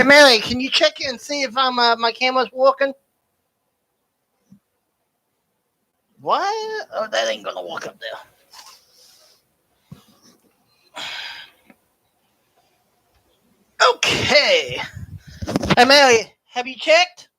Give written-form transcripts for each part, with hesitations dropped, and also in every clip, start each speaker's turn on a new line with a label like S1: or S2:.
S1: Mary, can you check and see if my camera's working? What? Oh, that ain't gonna work up there. Okay. Hey, Mary, have you checked?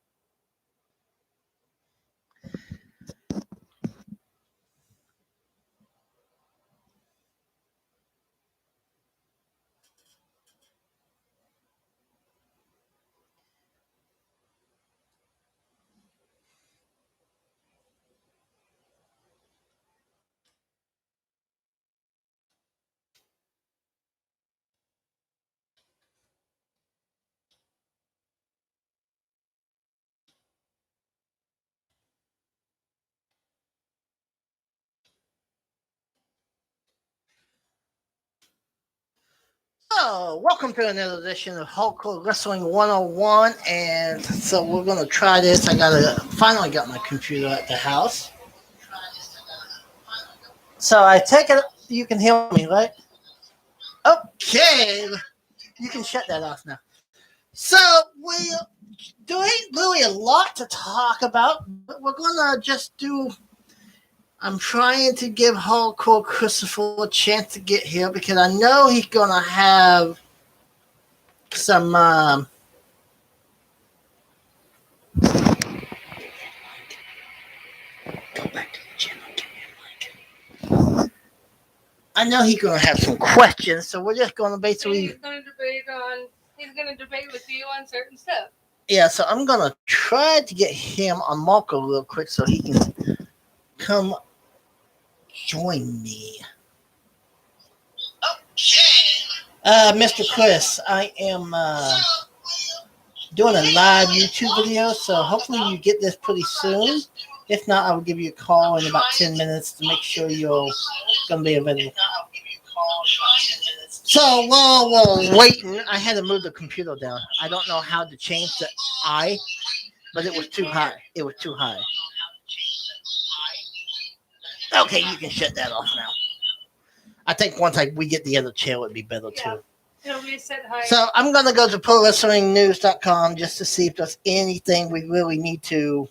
S1: So, welcome to another edition of Hardcore Wrestling 101. And so, we're going to try this. Finally got my computer at the house. So, I take it you can hear me, right? Okay. You can shut that off now. So, we're doing really a lot to talk about, but we're going to just do. I'm trying to give Hardcore Christopher a chance to get here because I know he's going to have some. Go back to the channel. Give me a mic. I know he's going to have some questions, so we're just going to basically.
S2: He's going to debate with you on certain stuff.
S1: Yeah, so I'm going to try to get him on Marco real quick so he can come join me. Okay. Mr. Chris, I am doing a live YouTube video, so hopefully you get this pretty soon. If not, I will give you a call in about 10 minutes to make sure you're going to be available. So while we're waiting, I had to move the computer down. I don't know how to change the I, but it was too high. It was too high. Okay, you can shut that off now. I think once we get the other chair, it would be better too.
S2: It'll be set high.
S1: So I'm going to go to ProWrestlingNews.com just to see if there's anything we really need to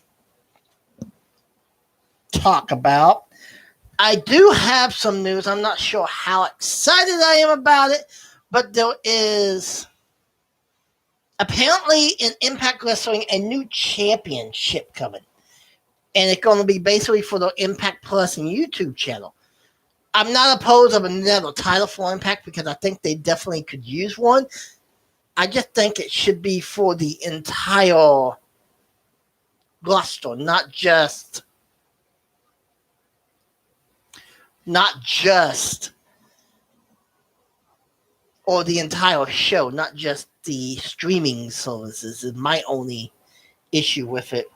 S1: talk about. I do have some news. I'm not sure how excited I am about it, but there is apparently in Impact Wrestling a new championship coming. And it's going to be basically for the Impact Plus and YouTube channel. I'm not opposed of another title for Impact because I think they definitely could use one. I just think it should be for the entire roster, not just or the entire show, not just the streaming services is my only issue with it.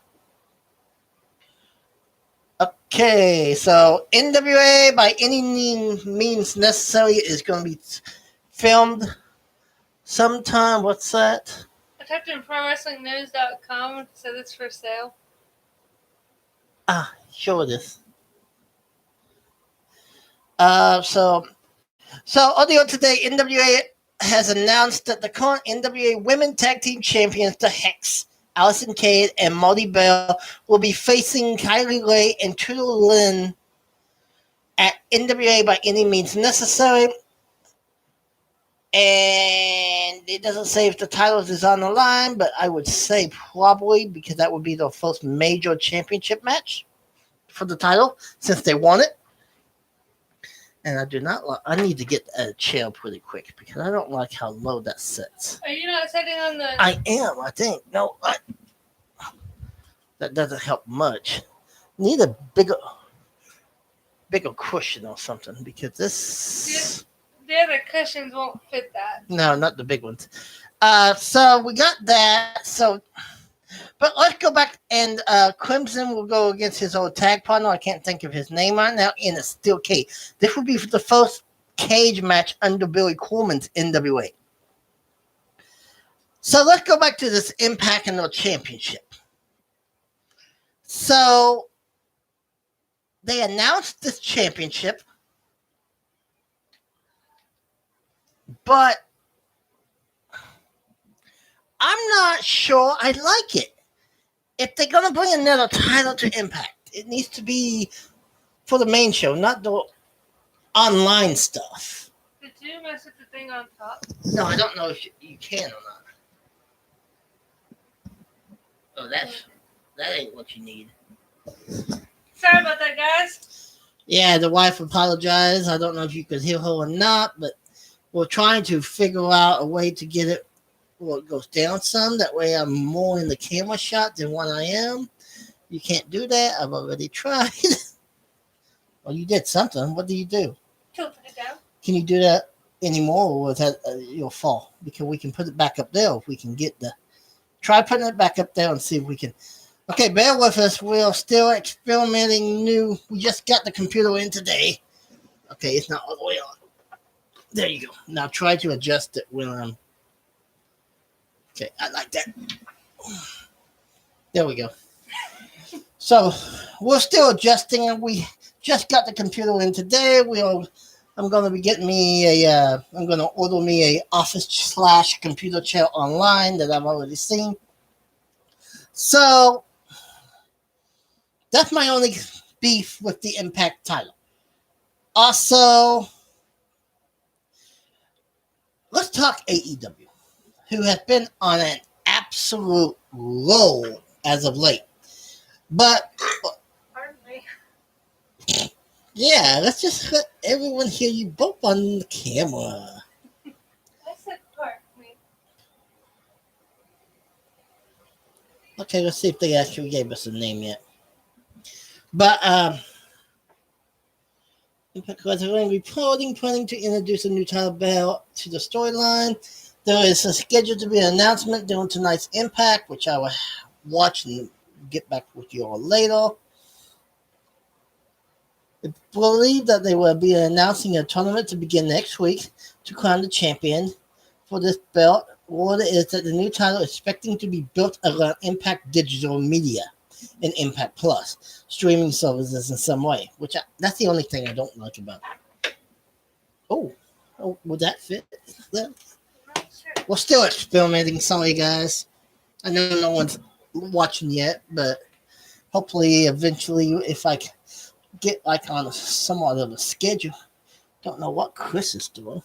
S1: Okay, so NWA by any means necessary is going to be filmed sometime. What's that?
S2: I typed in ProWrestlingNews.com and said it's for sale.
S1: Sure it is. So audio today, NWA has announced that the current NWA Women Tag Team Champions, the Hex, Allison Cade and Marty Bell, will be facing Kylie Ray and Tudor Lynn at NWA by any means necessary. And it doesn't say if the titles is on the line, but I would say probably because that would be the first major championship match for the title since they won it. And I need to get a chair pretty quick because I don't like how low that sits.
S2: Are you not sitting on the...
S1: I am, I think. No, that doesn't help much. Need a bigger cushion or something because this...
S2: The other cushions won't fit that.
S1: No, not the big ones. So we got that. But let's go back and Crimson will go against his old tag partner. I can't think of his name right now in a steel cage. This will be the first cage match under Billy Coleman's NWA. So let's go back to this Impact and the championship. So they announced this championship, but I'm not sure I like it. If they're gonna bring another title to Impact, it needs to be for the main show, not the online stuff.
S2: Did you mess with the thing on top?
S1: No, I don't know if you can or not. Oh, that ain't what you need.
S2: Sorry about that, guys.
S1: Yeah, the wife apologized. I don't know if you could hear her or not, but we're trying to figure out a way to get it well, it goes down some. That way I'm more in the camera shot than what I am. You can't do that. I've already tried. Well, you did something. What do you do?
S2: Tilted it down.
S1: Can you do that anymore, or was that your fall? Because we can put it back up there if we can get the. Try putting it back up there and see if we can. Okay, bear with us. We're still experimenting new. We just got the computer in today. Okay, it's not all the way on. There you go. Now try to adjust it when I'm. Okay, I like that. There we go. So we're still adjusting, and we just got the computer in today. I'm going to be getting me I'm going to order me a office/computer chair online that I've already seen. So that's my only beef with the Impact title. Also, let's talk AEW, who has been on an absolute low as of late. But
S2: Pardon me.
S1: yeah, let's just let everyone hear you both on the camera.
S2: I said pardon me.
S1: Okay, let's see if they actually gave us a name yet. But because we're going to be planning to introduce a new title belt to the storyline. There is a scheduled to be an announcement during tonight's Impact, which I will watch and get back with you all later. I believe that they will be announcing a tournament to begin next week to crown the champion for this belt. Word is that the new title is expecting to be built around Impact Digital Media and Impact Plus streaming services in some way, that's the only thing I don't like about it. Oh, would that fit?
S2: I'm not sure.
S1: We're still experimenting. Sorry, guys. I know no one's watching yet, but hopefully, eventually, if I get like on somewhat of a schedule, don't know what Chris is doing.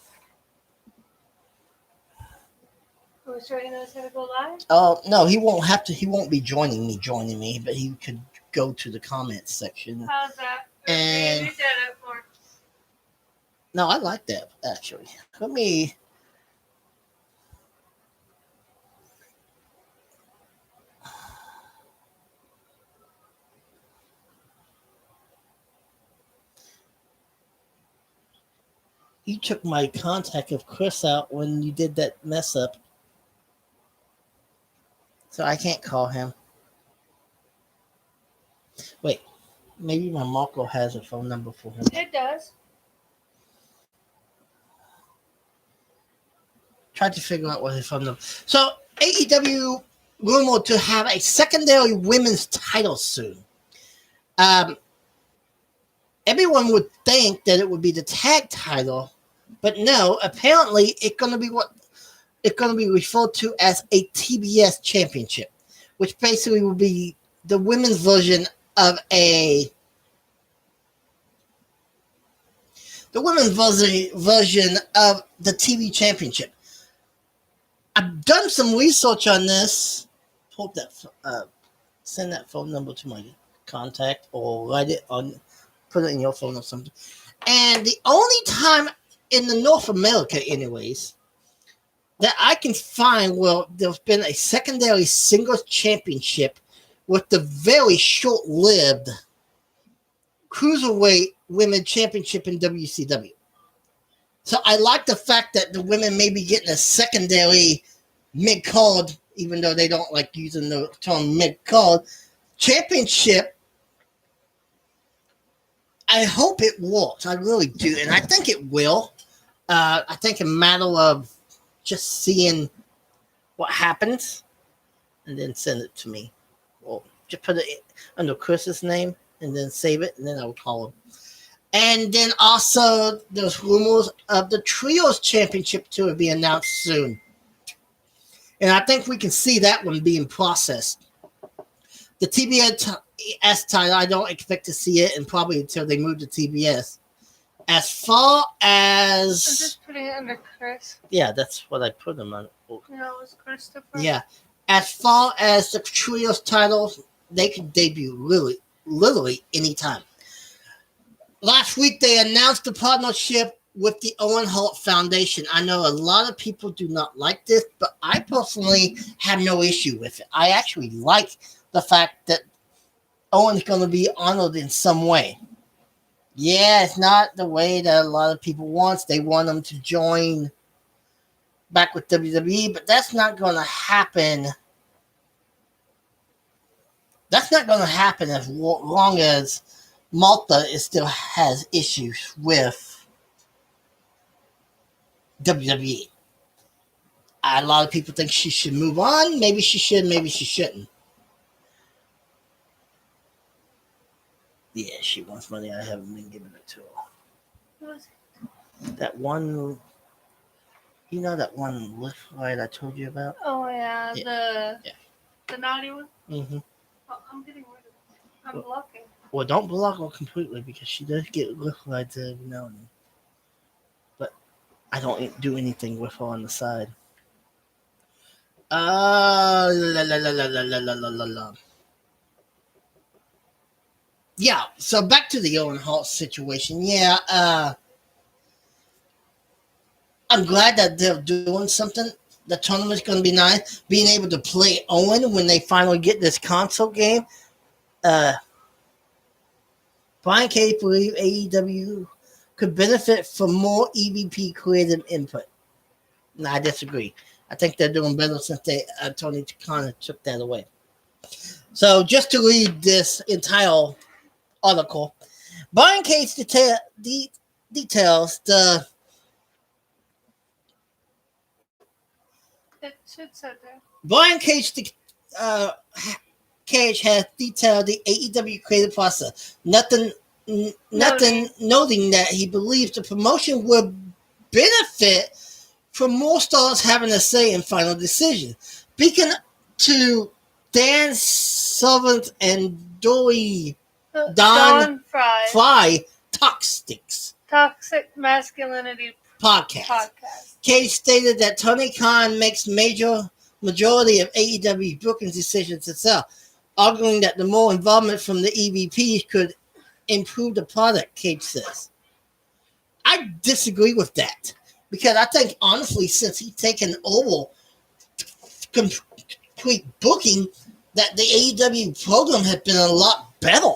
S2: Are we sure he knows how to go live?
S1: Oh no, he won't have to. He won't be joining me, but he could go to the comments section.
S2: How's that?
S1: And-
S2: Maybe that up more.
S1: No, I like that actually. Let me. You took my contact of Chris out when you did that mess up. So I can't call him. Wait, maybe my Marco has a phone number for him.
S2: It does.
S1: Tried to figure out what his phone number. So AEW rumored to have a secondary women's title soon. Everyone would think that it would be the tag title, but no. Apparently, it's going to be referred to as a TBS championship, which basically will be the women's version of the women's version of the TV championship. I've done some research on this. Hope that send that phone number to my contact or write it on, put it in your phone or something. And the only time in the North America, anyways, that I can find where there's been a secondary singles championship with the very short-lived Cruiserweight Women Championship in WCW. So I like the fact that the women may be getting a secondary mid-card, even though they don't like using the term mid-card, championship. I hope it works. I really do. And I think it will. I think a matter of just seeing what happens and then send it to me. Or just put it under Chris's name and then save it, and then I will call him. And then also, there's rumors of the Trios Championship to be announced soon. And I think we can see that one being processed. The TBS title, I don't expect to see it, and probably until they move to TBS. As far
S2: I'm
S1: as
S2: just putting it under Chris.
S1: yeah, that's what I put them on.
S2: No, it was Christopher.
S1: Yeah, as far as the trios titles, they could debut literally anytime. Last week they announced the partnership with the Owen Hart Foundation. I know a lot of people do not like this, but I personally have no issue with it. I actually like the fact that Owen's going to be honored in some way. Yeah, it's not the way that a lot of people want. They want him to join back with WWE, but that's not going to happen. That's not going to happen as long as Malta still has issues with WWE. A lot of people think she should move on. Maybe she should, maybe she shouldn't. Yeah, she wants money. I haven't been giving it to her.
S2: What was
S1: That one, you know, that one lift ride I told you about?
S2: Oh yeah,
S1: Yeah.
S2: the naughty one.
S1: Mm-hmm.
S2: Oh, I'm getting rid of it. I'm blocking.
S1: Well, don't block her completely because she does get lift rides every now and then. But I don't do anything with her on the side. La la la la la la la la la. Yeah, so back to the Owen Hart situation. Yeah, I'm glad that they're doing something. The tournament's going to be nice. Being able to play Owen when they finally get this console game. Brian Cage believes AEW could benefit from more EVP creative input. No, I disagree. I think they're doing better since Tony Khan took that away. So just to read this entire article, Brian Cage details the
S2: It should say there.
S1: Brian Cage Cage has detailed the AEW creative process. Nothing noting that he believes the promotion would benefit from more stars having a say in final decisions. Speaking to Dan Sullivan and Don
S2: Fry.
S1: Toxic
S2: Masculinity
S1: podcast. Cage stated that Tony Khan makes majority of AEW booking decisions itself, arguing that the more involvement from the EVPs could improve the product, Cage says. I disagree with that because I think, honestly, since he's taken over complete booking, that the AEW program has been a lot better.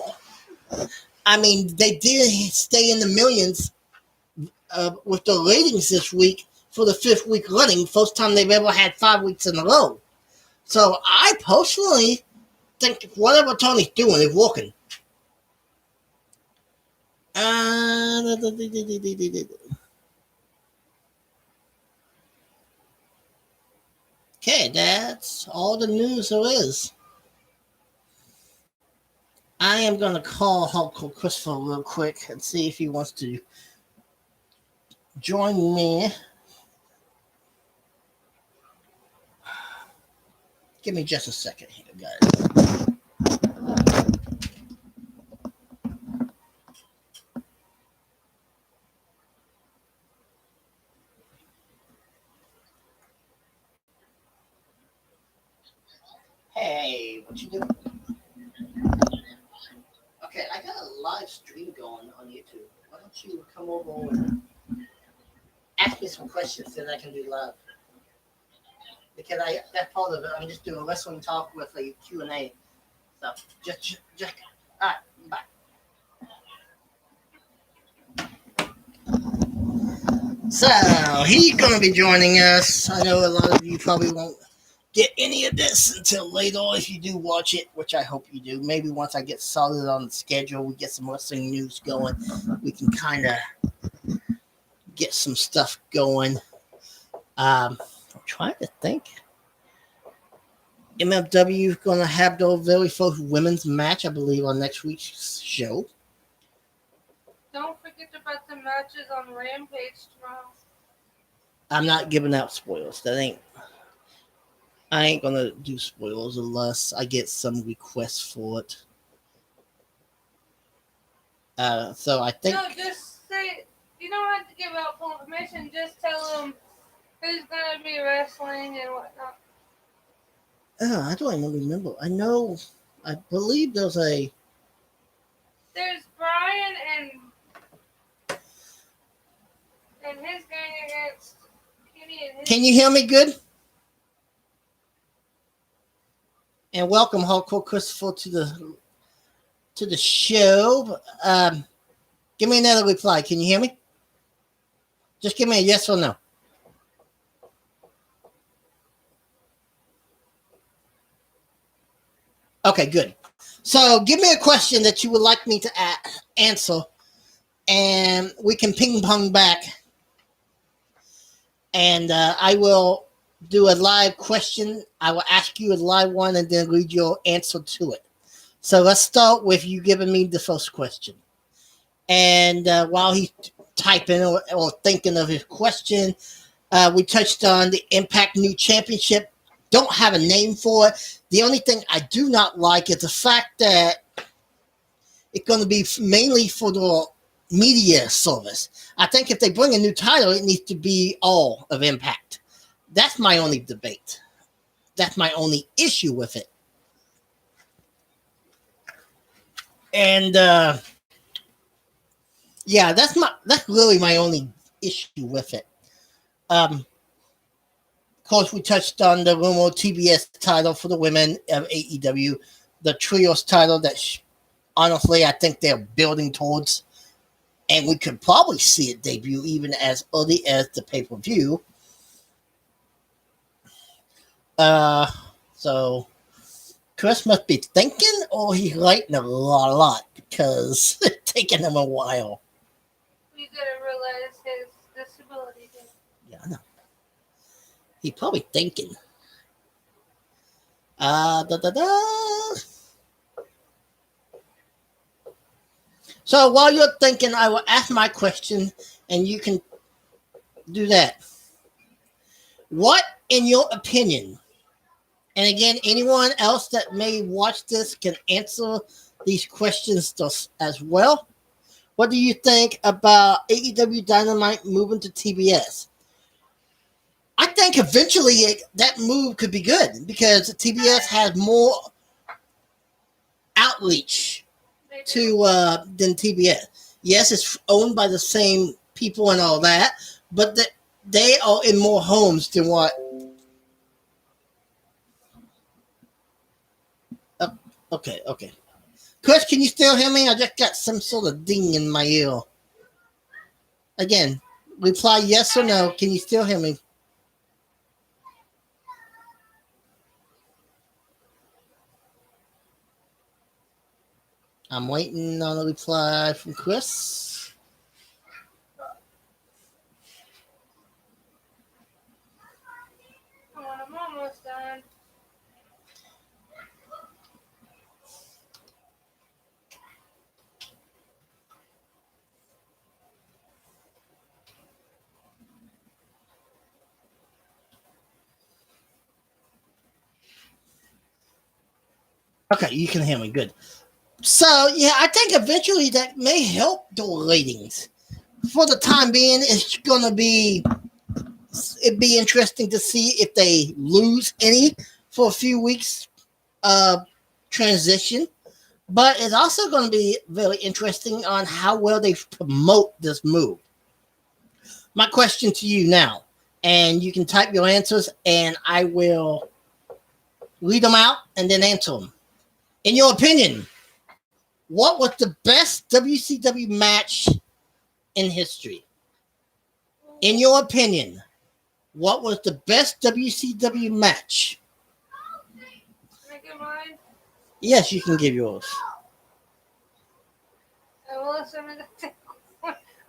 S1: I mean, they did stay in the millions with the ratings this week for the 5th week running, first time they've ever had 5 weeks in a row. So I personally think whatever Tony's doing is working. Okay, that's all the news there is. I am going to call Hulk Christopher real quick and see if he wants to join me. Give me just a second here, guys. Hey, what you doing? Okay, I got a live stream going on YouTube. Why don't you come over and ask me some questions, then I can do live. Because that's part of it. I'm just doing wrestling talk with a Q&A. So just all right, bye. So he's gonna be joining us. I know a lot of you probably won't get any of this until later if you do watch it, which I hope you do. Maybe once I get solid on the schedule, we get some wrestling news going, we can kind of get some stuff going. I'm trying to think. MFW is going to have their very first women's match, I believe, on next week's show.
S2: Don't forget about the matches on Rampage tomorrow.
S1: I'm not giving out spoilers. That ain't. I ain't gonna do spoilers unless I get some requests for it. So I think
S2: No, just say you don't have to give out full information. Just tell them who's gonna be wrestling and whatnot.
S1: I don't even remember. I believe there's a.
S2: There's Brian and his gang against Kenny and his.
S1: Can you hear me good? And welcome, Hardcore Christopher, to the show. Give me another reply. Can you hear me? Just give me a yes or no. Okay, good. So give me a question that you would like me to answer, and we can ping pong back. And I will do a live question. I will ask you a live one and then read your answer to it. So let's start with you giving me the first question. And while he's typing or thinking of his question, we touched on the Impact New Championship. Don't have a name for it. The only thing I do not like is the fact that it's going to be mainly for the media service. I think if they bring a new title, it needs to be all of Impact. That's my only debate. That's my only issue with it. And yeah, that's really my only issue with it. Of course, we touched on the rumored TBS title for the women of AEW, the trios title that honestly I think they're building towards, and we could probably see it debut even as early as the pay-per-view. So Chris must be thinking, or he's writing a lot because it's taking him a while.
S2: You gotta realize his disability.
S1: Yeah, I know. He's probably thinking. So while you're thinking, I will ask my question, and you can do that. What, in your opinion, and again, anyone else that may watch this can answer these questions as well. What do you think about AEW Dynamite moving to TBS? I think eventually that move could be good because TBS has more outreach than TBS. Yes, it's owned by the same people and all that, but they are in more homes than what. Okay. Chris, can you still hear me? I just got some sort of ding in my ear. Again, reply yes or no. Can you still hear me? I'm waiting on a reply from Chris.
S2: I'm almost done.
S1: Okay, you can hear me. Good. So, yeah, I think eventually that may help the ratings. For the time being, it'd be interesting to see if they lose any for a few weeks transition. But it's also going to be very interesting on how well they promote this move. My question to you now, and you can type your answers, and I will read them out and then answer them. In your opinion, what was the best WCW match in history? In your opinion, what was the best WCW match?
S2: Can I give mine?
S1: Yes, you can give yours.
S2: I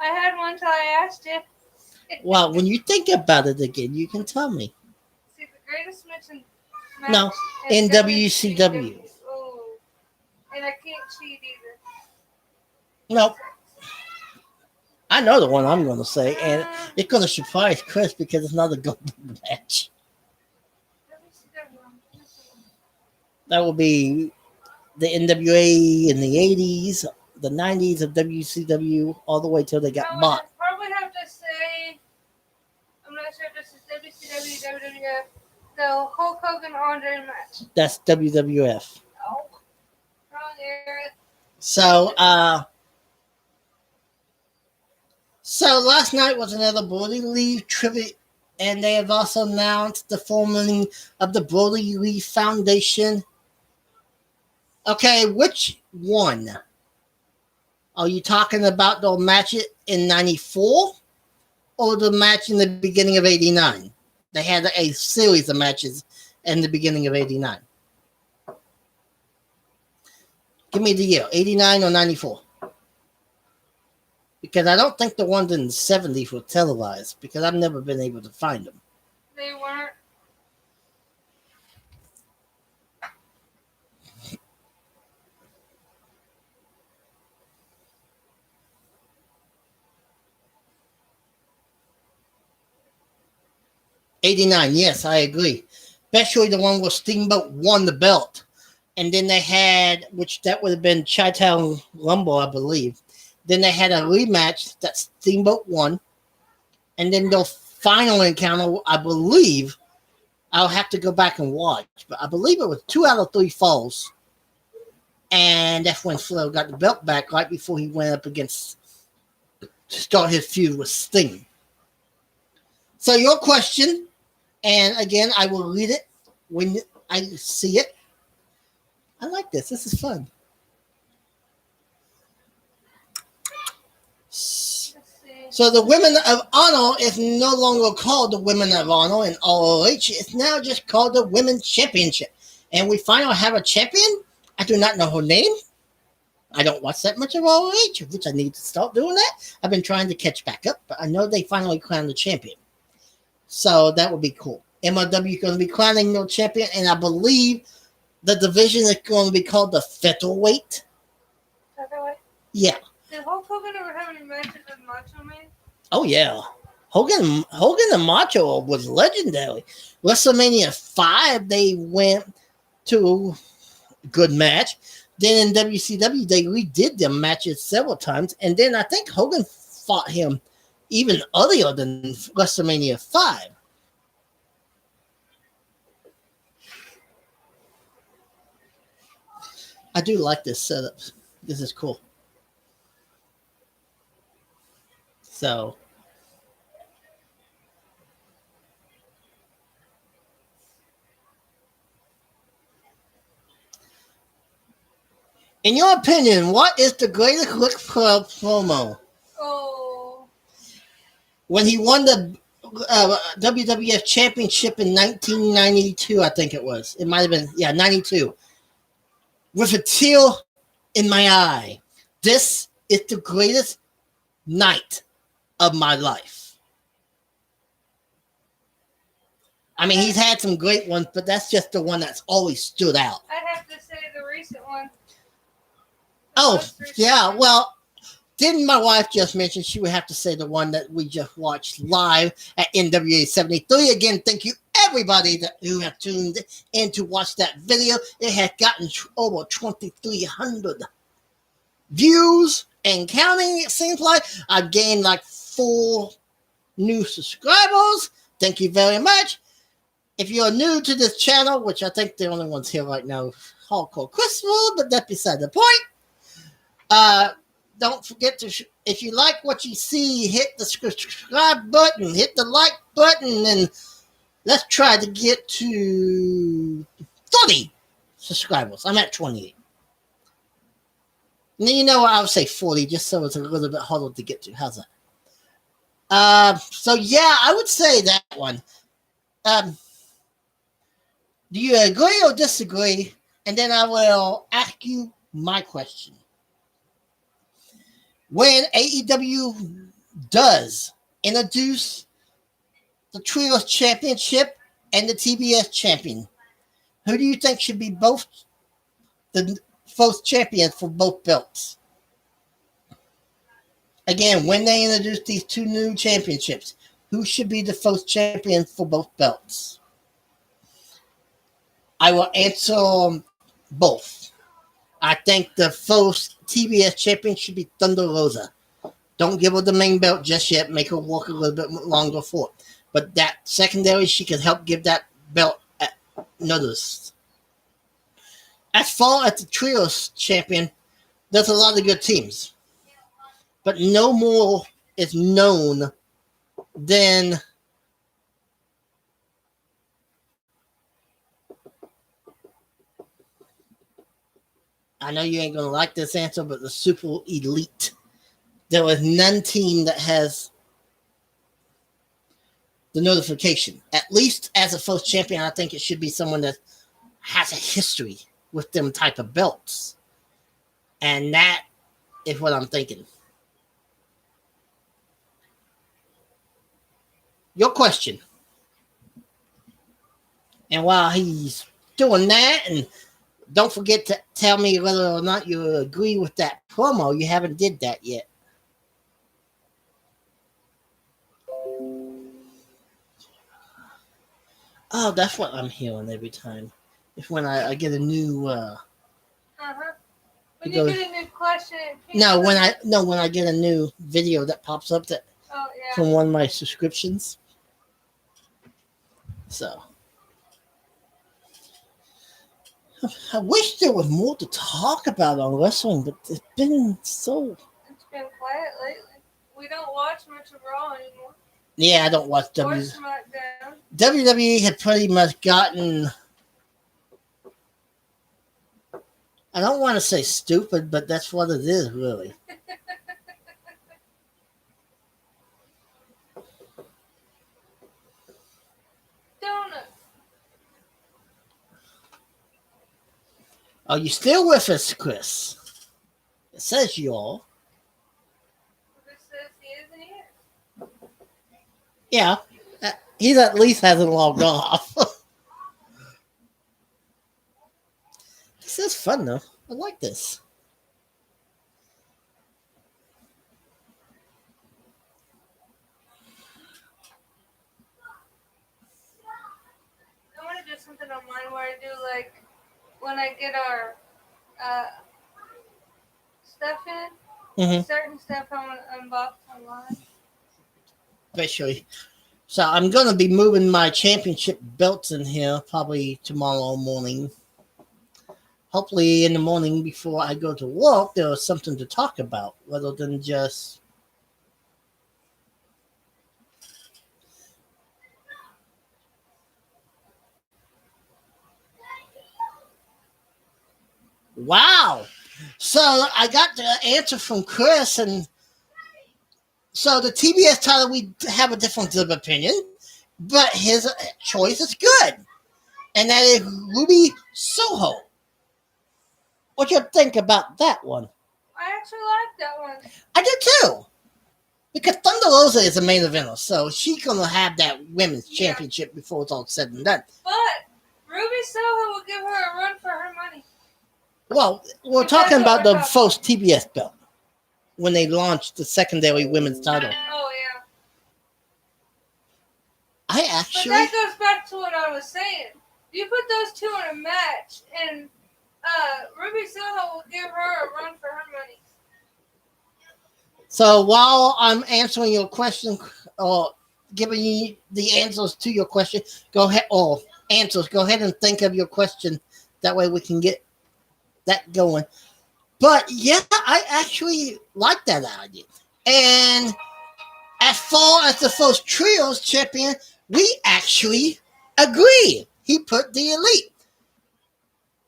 S2: had one till I asked you.
S1: Well, when you think about it again, you can tell me.
S2: See, the greatest match
S1: No, in WCW.
S2: Oh, and I can't cheat either.
S1: Nope. I know the one I'm going to say, and it's going to surprise Chris because it's not a good match. That will be the NWA in the 80s, the 90s of WCW, all the way till they got bought.
S2: Probably have to say, I'm not sure if this is WCW, WWF, the Hulk Hogan Andre match.
S1: That's WWF.
S2: Oh, wrong area.
S1: So last night was another Brody Lee tribute, and they have also announced the forming of the Brody Lee Foundation. Okay, which one? Are you talking about the match in 94 or the match in the beginning of 89? They had a series of matches in the beginning of 89. Give me the year, 89 or 94? Because I don't think the ones in the 70s were televised, because I've never been able to find them.
S2: They weren't.
S1: '89, yes, I agree. Especially the one where Steamboat won the belt. And then they had, which that would have been Chi-Town Rumble, I believe. Then they had a rematch that Steamboat won. And then the final encounter, I believe, I'll have to go back and watch, but I believe it was 2 out of 3 falls. And that's when Flair got the belt back right before he went up against, to start his feud with Sting. So your question, and again, I will read it when I see it. I like this. This is fun. So the Women of Honor is no longer called the Women of Honor in ROH. It's now just called the Women's Championship. And we finally have a champion. I do not know her name. I don't watch that much of ROH, which I need to start doing that. I've been trying to catch back up, but I know they finally crowned the champion. So that would be cool. MLW is going to be crowning no champion, and I believe the division is going to be called the featherweight.
S2: Featherweight?
S1: Yeah.
S2: Did Hulk Hogan ever have any matches with Macho Man?
S1: Oh, yeah. Hogan and Macho was legendary. WrestleMania 5, they went to a good match. Then in WCW, they redid their matches several times. And then I think Hogan fought him even earlier than WrestleMania 5. I do like this setup. This is cool. So, in your opinion, what is the greatest Ric Flair promo?
S2: Oh.
S1: When he won the WWF Championship in 1992, I think it was. It might have been, 92. With a tear in my eye. This is the greatest night of my life. I mean, he's had some great ones, but that's just the one that's always stood out.
S2: I'd have to say the recent one.
S1: Oh, yeah. Well, didn't my wife just mention she would have to say the one that we just watched live at NWA 73? Again, thank you everybody who have tuned in to watch that video. It has gotten over 2,300 views and counting, it seems like. I've gained like 4 new subscribers. Thank you very much. If you're new to this channel, which I think the only ones here right now, Hardcore Christopher, but that's beside the point. Don't forget to, if you like what you see, hit the subscribe button, hit the like button, and let's try to get to 30 subscribers. I'm at 28. And then you know what, I'll say 40 just so it's a little bit harder to get to. How's that? So yeah, I would say that one. Do you agree or disagree? And then I will ask you my question. When AEW does introduce the Trios Championship and the TBS Champion, who do you think should be both the first champions for both belts? Again, when they introduce these 2 new championships, who should be the first champion for both belts? I will answer both. I think the first TBS champion should be Thunder Rosa. Don't give her the main belt just yet. Make her work a little bit longer for it. But that secondary, she can help give that belt notice. As far as the trios champion, there's a lot of good teams. But no more is known than I know you ain't gonna like this answer, but the Super Elite. There was none team that has the notification. At least as a first champion, I think it should be someone that has a history with them type of belts. And that is what I'm thinking. Your question. And while he's doing that, and don't forget to tell me whether or not you agree with that promo. You haven't did that yet. Oh, that's what I'm hearing every time. If when I get a new
S2: When you get a new question,
S1: when I get a new video that pops up that from one of my subscriptions. So I wish there was more to talk about on wrestling, but it's been so.
S2: It's been quiet lately. We don't watch much of Raw anymore.
S1: Yeah, I don't watch
S2: Or SmackDown.
S1: WWE had pretty much gotten. I don't want to say stupid, but that's what it is, really.
S2: Donut.
S1: Are you still with us, Chris? It says you are.
S2: It says he is and he is.
S1: Yeah, he at least hasn't logged off. This is fun, though. I like this.
S2: I want to do something on mine where I do like when I get our stuff in, certain stuff I want to unbox online.
S1: Especially. So I'm going to be moving my championship belts in here probably tomorrow morning. Hopefully in the morning before I go to work, there is something to talk about rather than just... Wow. So I got the answer from Chris, and so the TBS title, we have a difference of opinion, but his choice is good, and that is Ruby Soho. What you think about that one?
S2: I actually like that one.
S1: I do too, because Thunder Rosa is a main eventer, so she's gonna have that women's championship before it's all said and done.
S2: But Ruby Soho will give her a run for her money.
S1: Well, we're talking about the first TBS belt when they launched the secondary women's title.
S2: Oh yeah.
S1: I actually.
S2: But that goes back to what I was saying. You put those two in a match, and Ruby Soho will give her a run for her money.
S1: So while I'm answering your question or giving you the answers to your question, go ahead. Go ahead and think of your question. That way we can get that going. But yeah, I actually like that idea. And as far as the first trios champion, we actually agree. He put the Elite.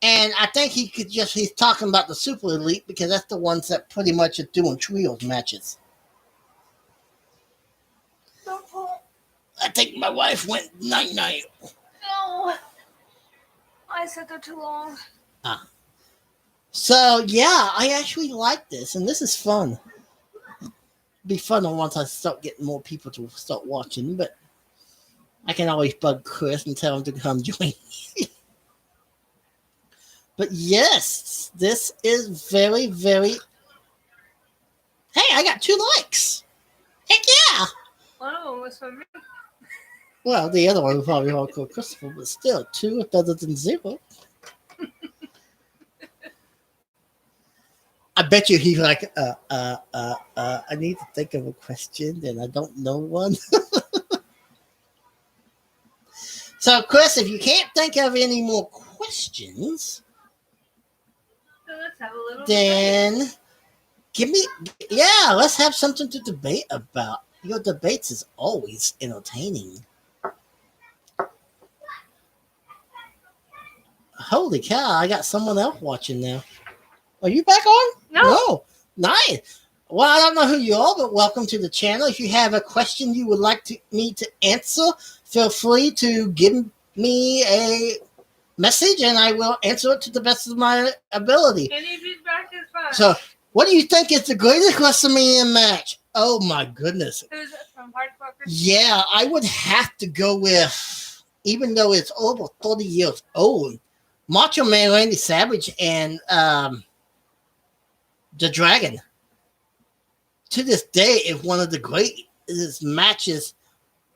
S1: And I think he's talking about the Super Elite because that's the ones that pretty much are doing trios matches. I think my wife went night-night.
S2: No. I said they're too long.
S1: So, yeah, I actually like this, and this is fun. It'll be fun once I start getting more people to start watching, but I can always bug Chris and tell him to come join me. But yes, this is very, very... Hey, I got 2 likes. Heck yeah!
S2: One of them was from me.
S1: Well, the other one was probably Hardcore Christopher, but still, 2 is better than 0. I bet you he's like, I need to think of a question and I don't know one. So, Chris, if you can't think of any more questions,
S2: So let's have a little debate.
S1: then give me, yeah, let's have something to debate about. Your debates is always entertaining. Holy cow, I got someone else watching now. Are you back on?
S2: No.
S1: Oh, nice. Well, I don't know who you are, but welcome to the channel. If you have a question you would like me to answer, feel free to give me a message and I will answer it to the best of my ability.
S2: Any feedback is fine.
S1: So, what do you think is the greatest WrestleMania match? Oh my goodness.
S2: Who's it from? Hardcore Christopher?
S1: Yeah, I would have to go with, even though it's over 30 years old, Macho Man Randy Savage and the Dragon. To this day, is one of the greatest matches,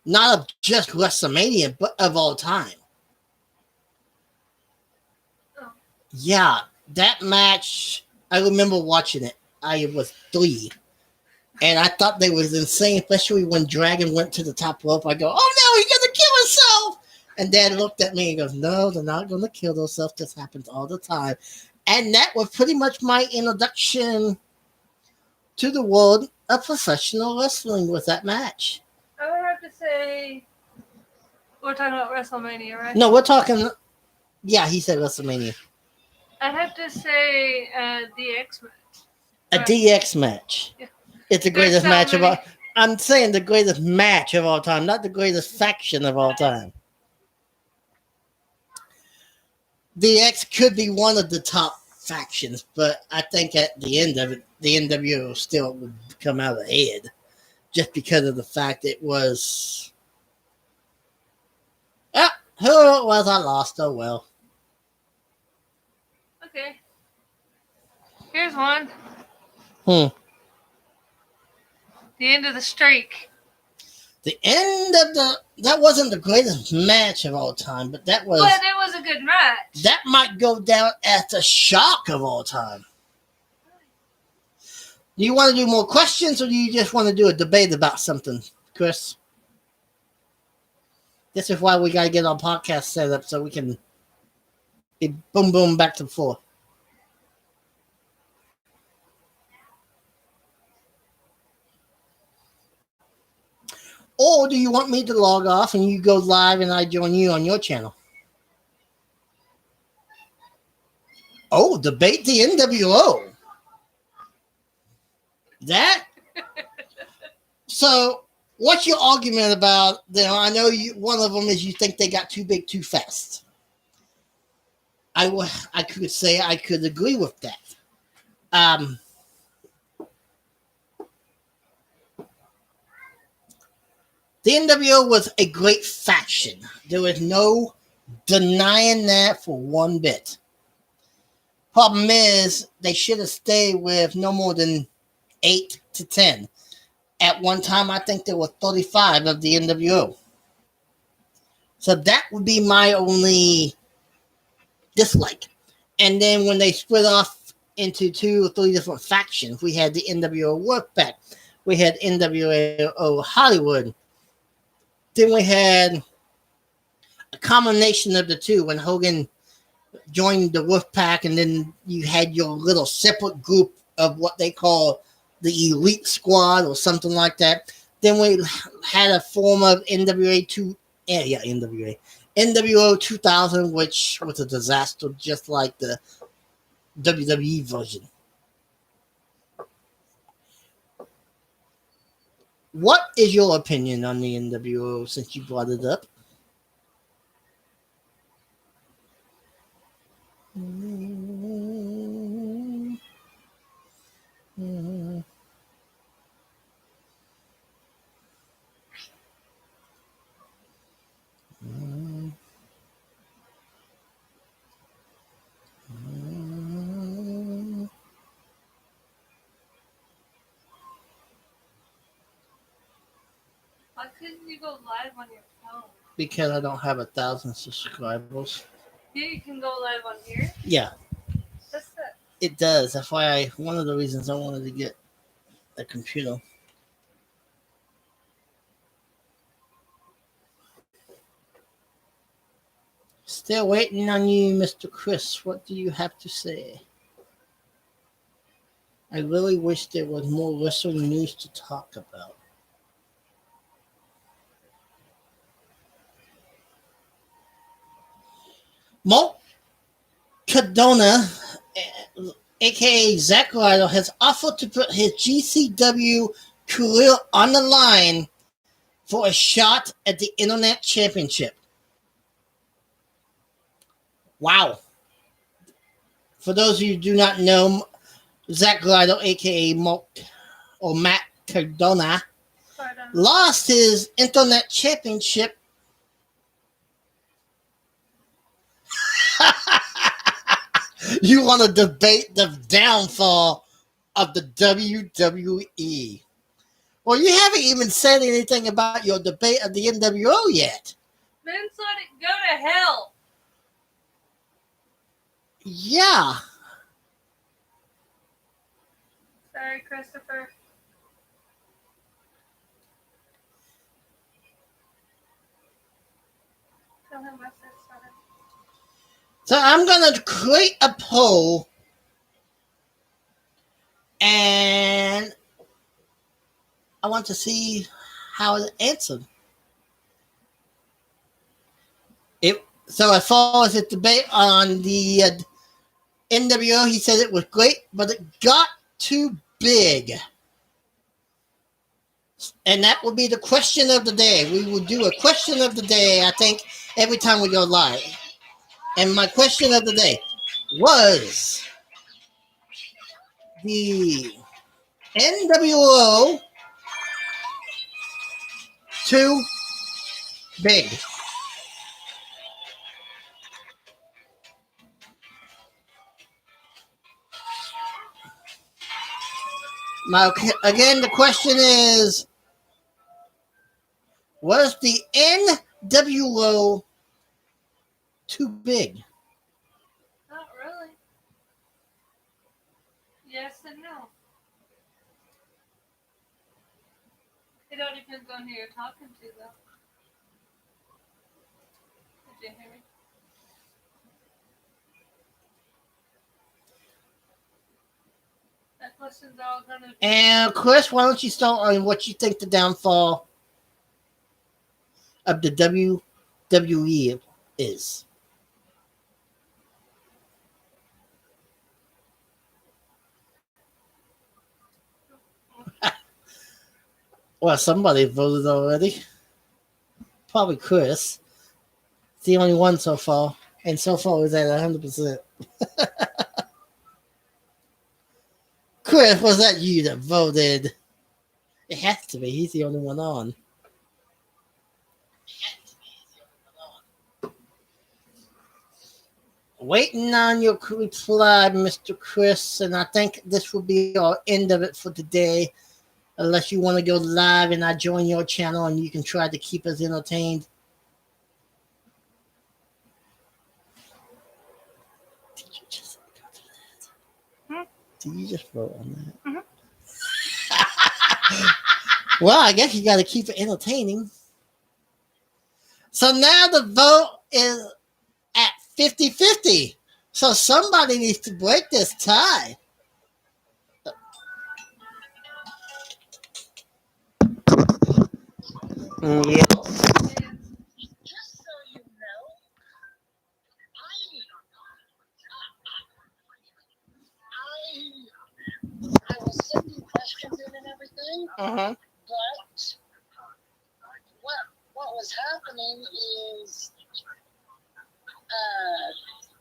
S1: not of just WrestleMania, but of all time.
S2: Oh.
S1: Yeah, that match, I remember watching it. I was 3. And I thought they was insane, especially when Dragon went to the top rope. I go, oh no, he's going to kill himself. And Dad looked at me and goes, no, they're not going to kill themselves. This happens all the time. And that was pretty much my introduction to the world of professional wrestling with that match.
S2: I would have to say we're talking about WrestleMania, right?
S1: No, we're talking, yeah, he said WrestleMania.
S2: I'd have to say DX match.
S1: A DX match.
S2: Yeah.
S1: It's the
S2: There's
S1: greatest
S2: so
S1: match of
S2: many.
S1: all. I'm saying the greatest match of all time, not the greatest faction of all time. DX could be one of the top factions, but I think at the end of it, the NWO still would come out ahead, just because of the fact it was. Ah, who it was, I lost. Oh well.
S2: Okay. Here's one.
S1: Hmm.
S2: The end of the streak.
S1: The end of that wasn't the greatest match of all time, but that was.
S2: But it was a good match.
S1: That might go down as the shock of all time. Do you want to do more questions, or do you just want to do a debate about something, Chris? This is why we got to get our podcast set up so we can be boom, boom, back to forth. Or do you want me to log off and you go live and I join you on your channel? Oh, debate the NWO. That? So, what's your argument about them? I know one of them is you think they got too big too fast. I could say I could agree with that. The NWO was a great faction. There was no denying that for one bit. Problem is, they should have stayed with no more than 8 to 10. At one time, I think there were 35 of the NWO. So that would be my only dislike. And then when they split off into 2 or 3 different factions, we had the NWO Wolfpack, we had NWO Hollywood, then we had a combination of the two when Hogan joined the Wolfpack, and then you had your little separate group of what they call the Elite Squad or something like that. Then we had a form of NWO 2000, which was a disaster, just like the WWE version. What is your opinion on the NWO since you brought it up?
S2: Why couldn't you go live on your phone?
S1: because I don't have 1,000 subscribers.
S2: Yeah, you can go live on here.
S1: Yeah,
S2: That's it.
S1: it does. That's why one of the reasons I wanted to get a computer. Still waiting on you, Mr. Chris. What do you have to say? I really wish there was more wrestling news to talk about. Mark Cardona, aka Zack Ryder, has offered to put his GCW career on the line for a shot at the Internet Championship. Wow. For those of you who do not know, Zack Ryder, aka Mark or Matt Cardona, lost his Internet Championship. You want to debate the downfall of the WWE? Well, you haven't even said anything about your debate of the NWO yet.
S2: Vince let it go to hell.
S1: Yeah.
S2: Sorry, Christopher. Tell him I said sorry.
S1: So I'm going to create a poll and I want to see how it answered. So as far as the debate on the NWO, he said it was great, but it got too big. And that will be the question of the day. We will do a question of the day, I think, every time we go live. And my question of the day was the NWO too big? Now, again, the question is, was the NWO too big?
S2: Not really. Yes and no. It all depends on who you're talking to, though. Did you hear me? That question's all gonna be.
S1: And Chris, why don't you start on what you think the downfall of the WWE is? Well, somebody voted already. Probably Chris. It's the only one so far. And so far it's at 100%. Chris, was that you that voted? It has to be. He's the only one on. Waiting on your reply, Mr. Chris, and I think this will be our end of it for today. Unless you want to go live and I join your channel and you can try to keep us entertained. Did you just go to that? Did you just vote on that? Well, I guess you got to keep it entertaining. So now the vote is at 50-50. So somebody needs to break this tie. Yeah.
S3: Just so you know, I was sending questions in and everything,
S1: Uh-huh.
S3: but what was happening is,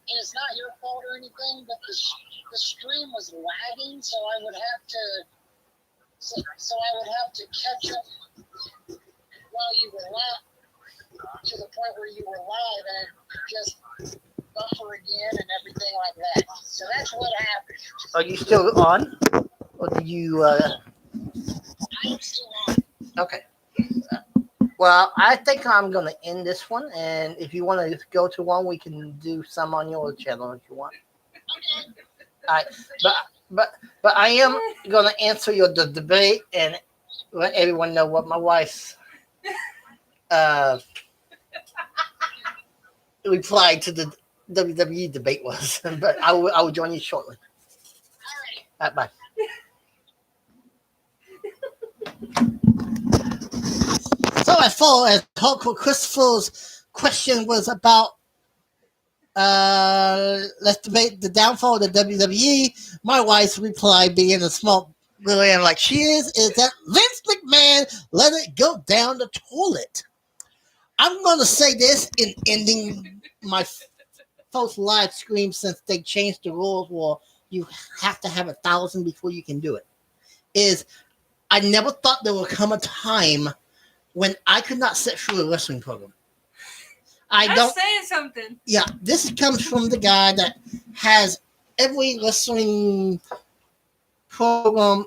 S3: and it's not your fault or anything, but the stream was lagging, so I would have to catch up while you were live, to the point where you were live, and just buffer again and everything like that. So that's what happened.
S1: Are you still on? Or did you
S3: I'm still on.
S1: okay. Well, I think I'm gonna end this one, and if you want to go to one, we can do some on your channel if you want.
S3: Okay.
S1: All right, but I am gonna answer the debate and let everyone know what my wife's uh, reply to the WWE debate was. But I will join you shortly.
S3: All right.
S1: Bye. So as far as Hulk Christopher's question was about, let's debate the downfall of the WWE. My wife's reply, being a small brilliant like she is that Vince McMahon let it go down the toilet. I'm going to say this in ending my first live stream since they changed the rules where you have to have 1,000 before you can do it. Is I never thought there would come a time when I could not sit through a wrestling program.
S2: That's saying something.
S1: Yeah, this comes from the guy that has every wrestling program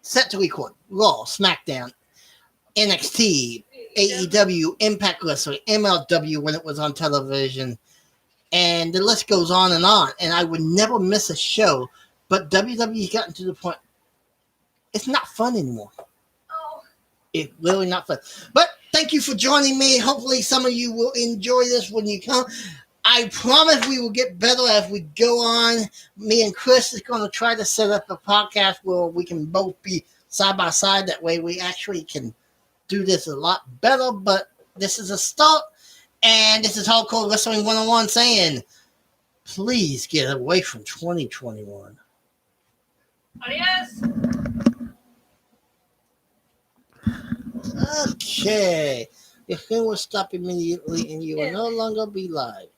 S1: set to record. Raw, SmackDown, NXT, AEW, Impact Wrestling, MLW when it was on television, and the list goes on. And I would never miss a show, but WWE's gotten to the point it's not fun anymore.
S2: Oh.
S1: It's really not fun. But thank you for joining me. Hopefully some of you will enjoy this when you come. I promise we will get better as we go on. Me and Chris is going to try to set up a podcast where we can both be side by side. That way we actually can do this a lot better. But this is a start. And this is Hardcore Wrestling 101 saying, please get away from 2021.
S2: Adios.
S1: Okay. Your thing will stop immediately and you will no longer be live.